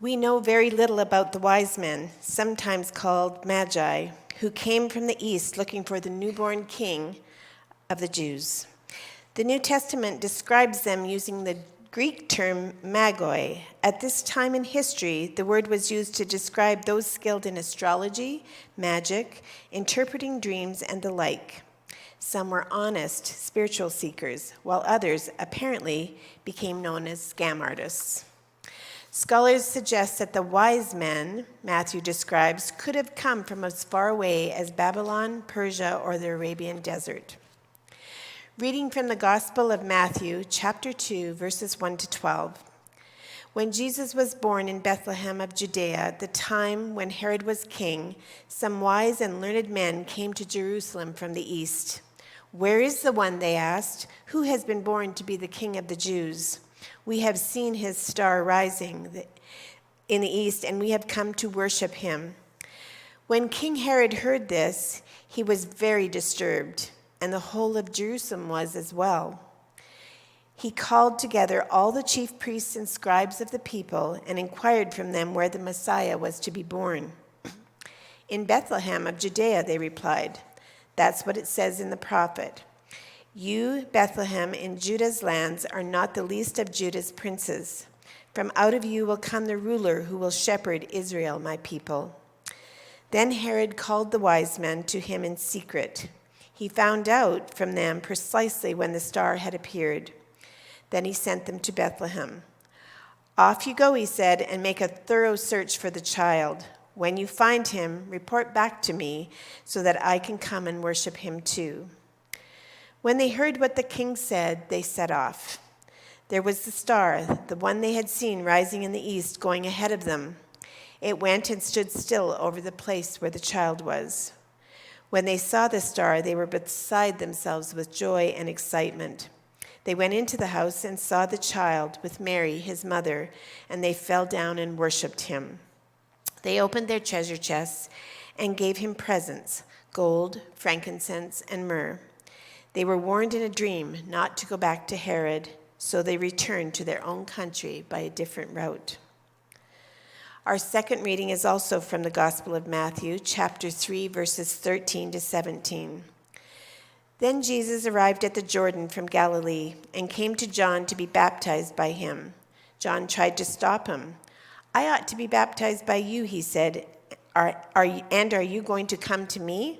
We know very little about the wise men, sometimes called Magi, who came from the east looking for the newborn king of the Jews. The New Testament describes them using the Greek term magoi. At this time in history, the word was used to describe those skilled in astrology, magic, interpreting dreams, and the like. Some were honest spiritual seekers, while others apparently became known as scam artists. Scholars suggest that the wise men Matthew describes could have come from as far away as Babylon, Persia, or the Arabian desert. Reading from the Gospel of Matthew, chapter 2, verses 1 to 12. When Jesus was born in Bethlehem of Judea, at the time when Herod was king, some wise and learned men came to Jerusalem from the east. "Where is the one," they asked, "who has been born to be the King of the Jews? We have seen his star rising in the east, and we have come to worship him." When King Herod heard this, he was very disturbed, and the whole of Jerusalem was as well. He called together all the chief priests and scribes of the people and inquired from them where the Messiah was to be born. "In Bethlehem of Judea," they replied. "That's what it says in the prophet. You, Bethlehem, in Judah's lands, are not the least of Judah's princes. From out of you will come the ruler who will shepherd Israel, my people." Then Herod called the wise men to him in secret. He found out from them precisely when the star had appeared. Then he sent them to Bethlehem. "Off you go," he said, "and make a thorough search for the child. When you find him, report back to me so that I can come and worship him too." When they heard what the king said, they set off. There was the star, the one they had seen rising in the east, going ahead of them. It went and stood still over the place where the child was. When they saw the star, they were beside themselves with joy and excitement. They went into the house and saw the child with Mary, his mother, and they fell down and worshipped him. They opened their treasure chests and gave him presents, gold, frankincense, and myrrh. They were warned in a dream not to go back to Herod, so they returned to their own country by a different route. Our second reading is also from the Gospel of Matthew, chapter 3, verses 13 to 17. Then Jesus arrived at the Jordan from Galilee and came to John to be baptized by him. John tried to stop him. "I ought to be baptized by you," he said, are you going to come to me?"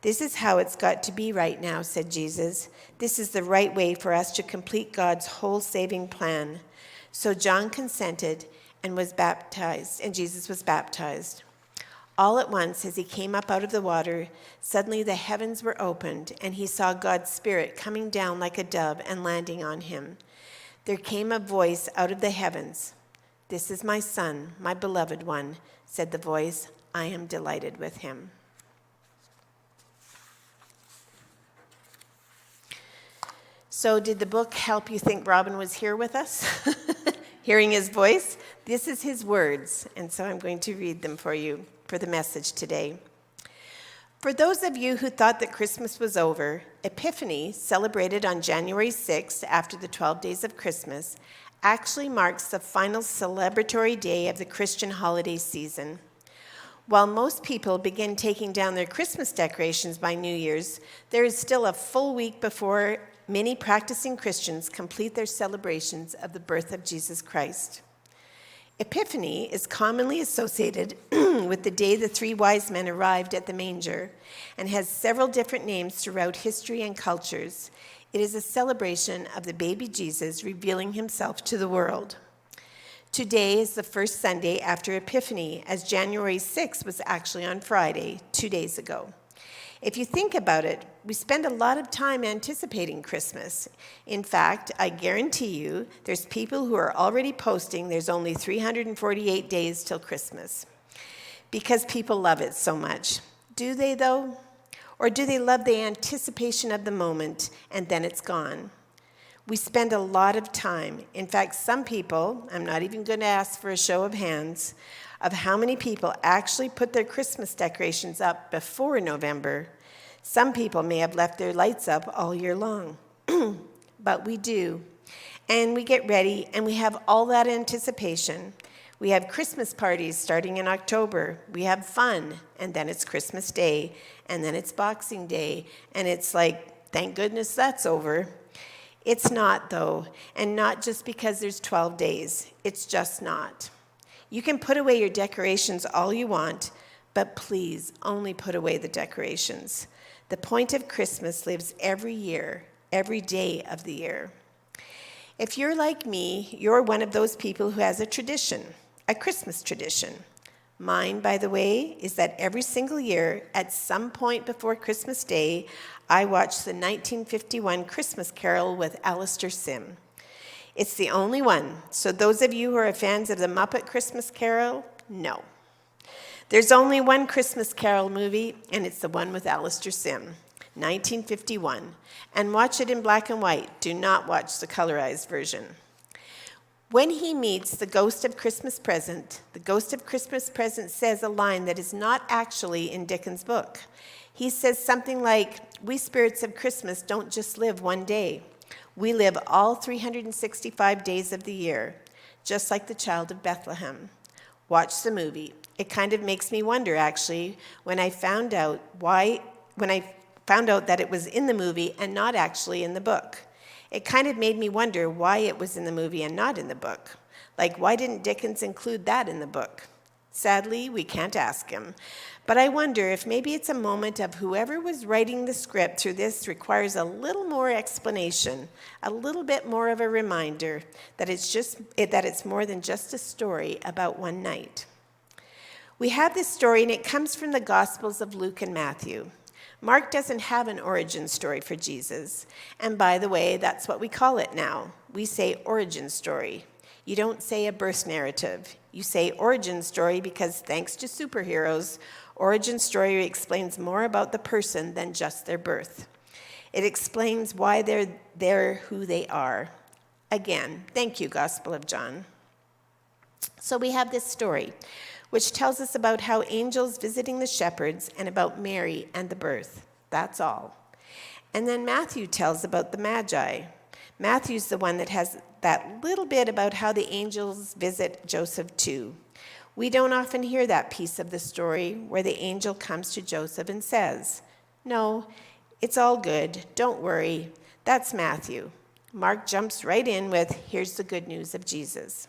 "This is how it's got to be right now," said Jesus. "This is the right way for us to complete God's whole saving plan." So John consented and was baptized, and Jesus was baptized. All at once, as he came up out of the water, suddenly the heavens were opened, and he saw God's Spirit coming down like a dove and landing on him. There came a voice out of the heavens. "This is my Son, my beloved one," said the voice. "I am delighted with him." So did the book help you think Robin was here with us? Hearing his voice? This is his words, and so I'm going to read them for you for the message today. For those of you who thought that Christmas was over, Epiphany, celebrated on January 6th after the 12 days of Christmas, actually marks the final celebratory day of the Christian holiday season. While most people begin taking down their Christmas decorations by New Year's, there is still a full week before many practicing Christians complete their celebrations of the birth of Jesus Christ. Epiphany is commonly associated with the day the three wise men arrived at the manger and has several different names throughout history and cultures. It is a celebration of the baby Jesus revealing himself to the world. Today is the first Sunday after Epiphany, as January 6th was actually on Friday, 2 days ago. If you think about it, we spend a lot of time anticipating Christmas. In fact, I guarantee you there's people who are already posting there's only 348 days till Christmas because people love it so much. Do they, though? Or do they love the anticipation of the moment and then it's gone? We spend a lot of time. In fact, some people, I'm not even going to ask for a show of hands, of how many people actually put their Christmas decorations up before November. Some people may have left their lights up all year long, but we do. And we get ready, and we have all that anticipation. We have Christmas parties starting in October. We have fun, and then it's Christmas Day, and then it's Boxing Day, and it's like, thank goodness that's over. It's not, though, and not just because there's 12 days. It's just not. You can put away your decorations all you want, but please only put away the decorations. The point of Christmas lives every year, every day of the year. If you're like me, you're one of those people who has a tradition, a Christmas tradition. Mine, by the way, is that every single year, at some point before Christmas Day, I watch the 1951 Christmas Carol with Alistair Sim. It's the only one, so those of you who are fans of the Muppet Christmas Carol, no. There's only one Christmas Carol movie, and it's the one with Alistair Sim, 1951. And watch it in black and white. Do not watch the colorized version. When he meets the ghost of Christmas Present, the ghost of Christmas Present says a line that is not actually in Dickens' book. He says something like, "We spirits of Christmas don't just live one day. We live all 365 days of the year, just like the child of Bethlehem." Watch the movie. It kind of makes me wonder, actually, when I found out that it was in the movie and not actually in the book. It kind of made me wonder why it was in the movie and not in the book. Like, why didn't Dickens include that in the book? Sadly, we can't ask him. But I wonder if maybe it's a moment of whoever was writing the script through this requires a little more explanation, a little bit more of a reminder that it's more than just a story about one night. We have this story, and it comes from the Gospels of Luke and Matthew. Mark doesn't have an origin story for Jesus. And by the way, that's what we call it now. We say origin story. You don't say a birth narrative. You say origin story because thanks to superheroes, origin story explains more about the person than just their birth. It explains why they're who they are. Again, thank you, Gospel of John. So we have this story, which tells us about how angels visiting the shepherds and about Mary and the birth. That's all. And then Matthew tells about the Magi. Matthew's the one that has that little bit about how the angels visit Joseph too. We don't often hear that piece of the story where the angel comes to Joseph and says, "No, it's all good, don't worry." That's Matthew. Mark jumps right in with, "Here's the good news of Jesus."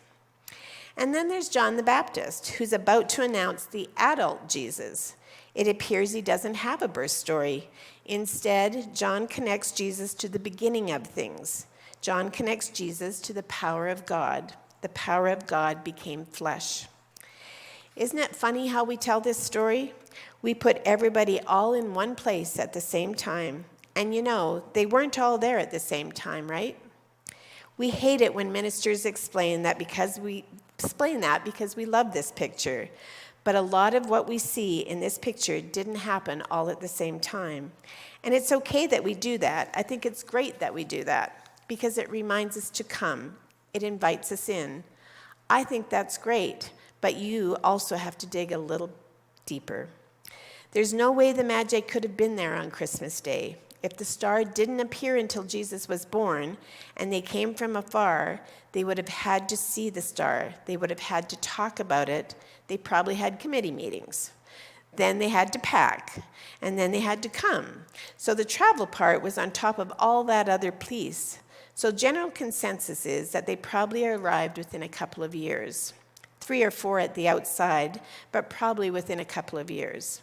And then there's John the Baptist, who's about to announce the adult Jesus. It appears he doesn't have a birth story. Instead, John connects Jesus to the beginning of things. John connects Jesus to the power of God. The power of God became flesh. Isn't it funny how we tell this story? We put everybody all in one place at the same time. And you know, they weren't all there at the same time, right? We hate it when ministers explain that because we love this picture. But a lot of what we see in this picture didn't happen all at the same time. And it's okay that we do that. I think it's great that we do that because it reminds us to come. It invites us in. I think that's great, but you also have to dig a little deeper. There's no way the Magi could have been there on Christmas Day. If the star didn't appear until Jesus was born and they came from afar, they would have had to see the star. They would have had to talk about it. They probably had committee meetings. Then they had to pack, and then they had to come. So the travel part was on top of all that other piece. So general consensus is that they probably arrived within a couple of years. 3 or 4 at the outside, but probably within a couple of years.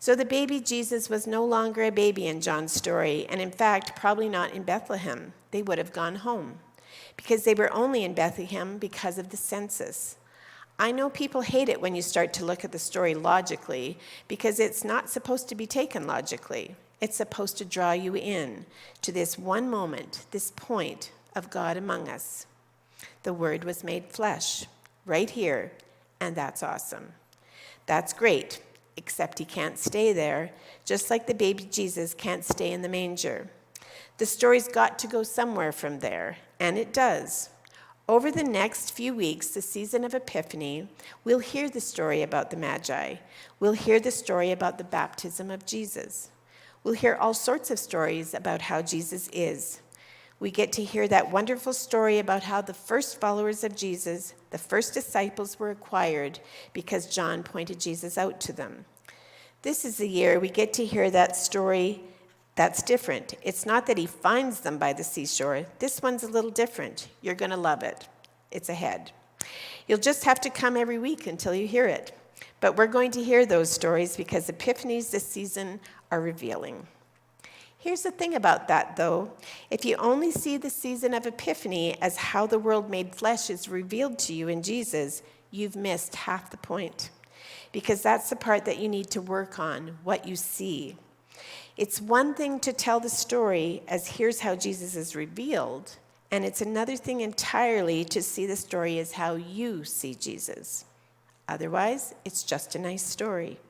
So the baby Jesus was no longer a baby in John's story, and in fact, probably not in Bethlehem. They would have gone home, because they were only in Bethlehem because of the census. I know people hate it when you start to look at the story logically, because it's not supposed to be taken logically. It's supposed to draw you in to this one moment, this point of God among us. The Word was made flesh, right here, and that's awesome. That's great. Except he can't stay there, just like the baby Jesus can't stay in the manger. The story's got to go somewhere from there, and it does. Over the next few weeks, the season of Epiphany, we'll hear the story about the Magi. We'll hear the story about the baptism of Jesus. We'll hear all sorts of stories about how Jesus is. We get to hear that wonderful story about how the first followers of Jesus, the first disciples, were acquired because John pointed Jesus out to them. This is the year we get to hear that story that's different. It's not that he finds them by the seashore. This one's a little different. You're going to love it. It's ahead. You'll just have to come every week until you hear it. But we're going to hear those stories because epiphanies this season are revealing. Here's the thing about that, though. If you only see the season of Epiphany as how the world made flesh is revealed to you in Jesus, you've missed half the point. Because that's the part that you need to work on, what you see. It's one thing to tell the story as here's how Jesus is revealed, and it's another thing entirely to see the story as how you see Jesus. Otherwise, it's just a nice story.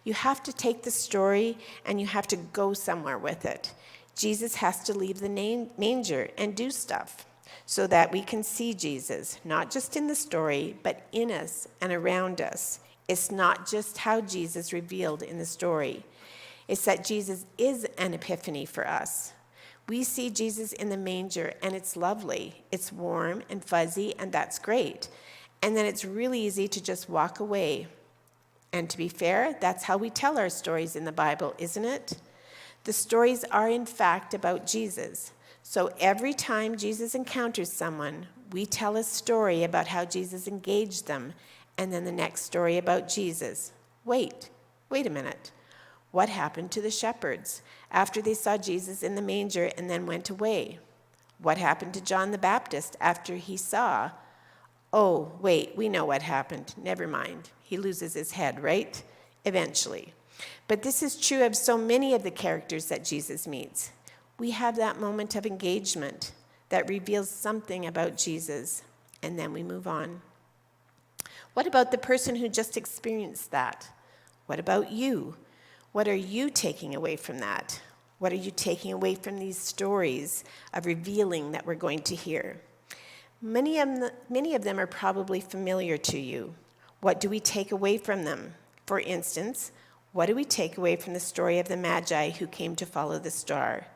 You have to take the story and you have to go somewhere with it. Jesus has to leave the manger and do stuff so that we can see Jesus, not just in the story, but in us and around us. It's not just how Jesus revealed in the story. It's that Jesus is an epiphany for us. We see Jesus in the manger and it's lovely. It's warm and fuzzy and that's great. And then it's really easy to just walk away. And to be fair, that's how we tell our stories in the Bible, isn't it? The stories are, in fact, about Jesus. So every time Jesus encounters someone, we tell a story about how Jesus engaged them, and then the next story about Jesus. Wait a minute. What happened to the shepherds after they saw Jesus in the manger and then went away? What happened to John the Baptist after he saw? Oh, wait, we know what happened. Never mind. He loses his head, right? Eventually. But this is true of so many of the characters that Jesus meets. We have that moment of engagement that reveals something about Jesus, and then we move on. What about the person who just experienced that? What about you? What are you taking away from that? What are you taking away from these stories of revealing that we're going to hear? Many of them are probably familiar to you. What do we take away from them? For instance, what do we take away from the story of the Magi who came to follow the star?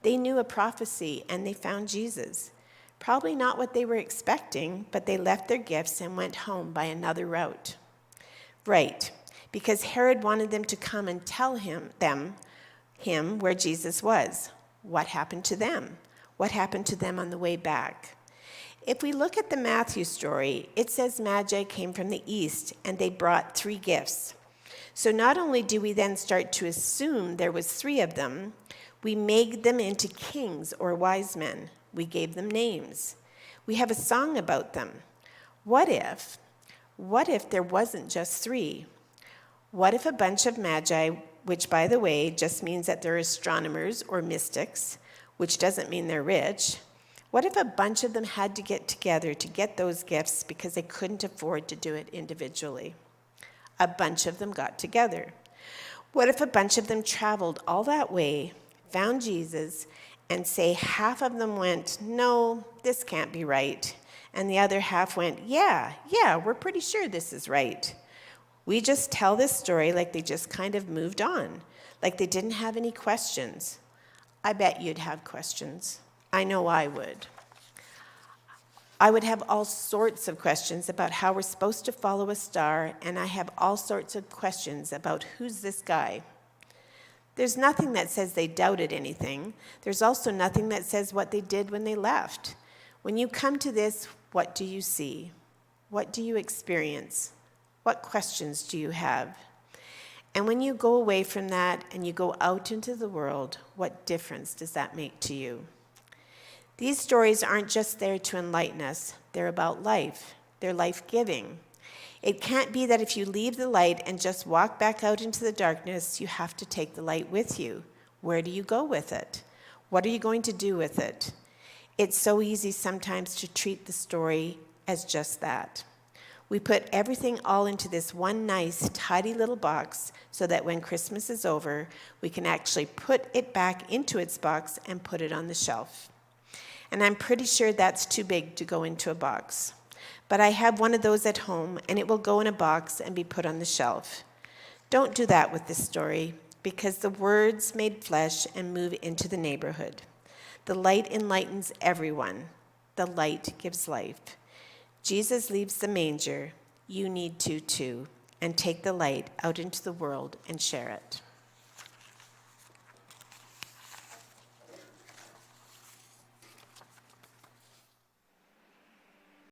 They knew a prophecy and they found Jesus. Probably not what they were expecting, but they left their gifts and went home by another route. Right, because Herod wanted them to come and tell him where Jesus was. What happened to them? What happened to them on the way back? If we look at the Matthew story, it says Magi came from the east and they brought 3 gifts. So not only do we then start to assume there was 3 of them, we made them into kings or wise men. We gave them names. We have a song about them. What if there wasn't just 3? What if a bunch of Magi, which by the way just means that they're astronomers or mystics, which doesn't mean they're rich, what if a bunch of them had to get together to get those gifts because they couldn't afford to do it individually? A bunch of them got together. What if a bunch of them traveled all that way, found Jesus, and say half of them went, no, this can't be right, and the other half went, yeah, we're pretty sure this is right. We just tell this story like they just kind of moved on, like they didn't have any questions. I bet you'd have questions. I know I would. I would have all sorts of questions about how we're supposed to follow a star, and I have all sorts of questions about who's this guy. There's nothing that says they doubted anything. There's also nothing that says what they did when they left. When you come to this, what do you see? What do you experience? What questions do you have? And when you go away from that and you go out into the world, what difference does that make to you? These stories aren't just there to enlighten us. They're about life. They're life-giving. It can't be that if you leave the light and just walk back out into the darkness, you have to take the light with you. Where do you go with it? What are you going to do with it? It's so easy sometimes to treat the story as just that. We put everything all into this one nice, tidy little box so that when Christmas is over, we can actually put it back into its box and put it on the shelf. And I'm pretty sure that's too big to go into a box. But I have one of those at home, and it will go in a box and be put on the shelf. Don't do that with this story, because the words made flesh and move into the neighborhood. The light enlightens everyone. The light gives life. Jesus leaves the manger. You need to too. And take the light out into the world and share it.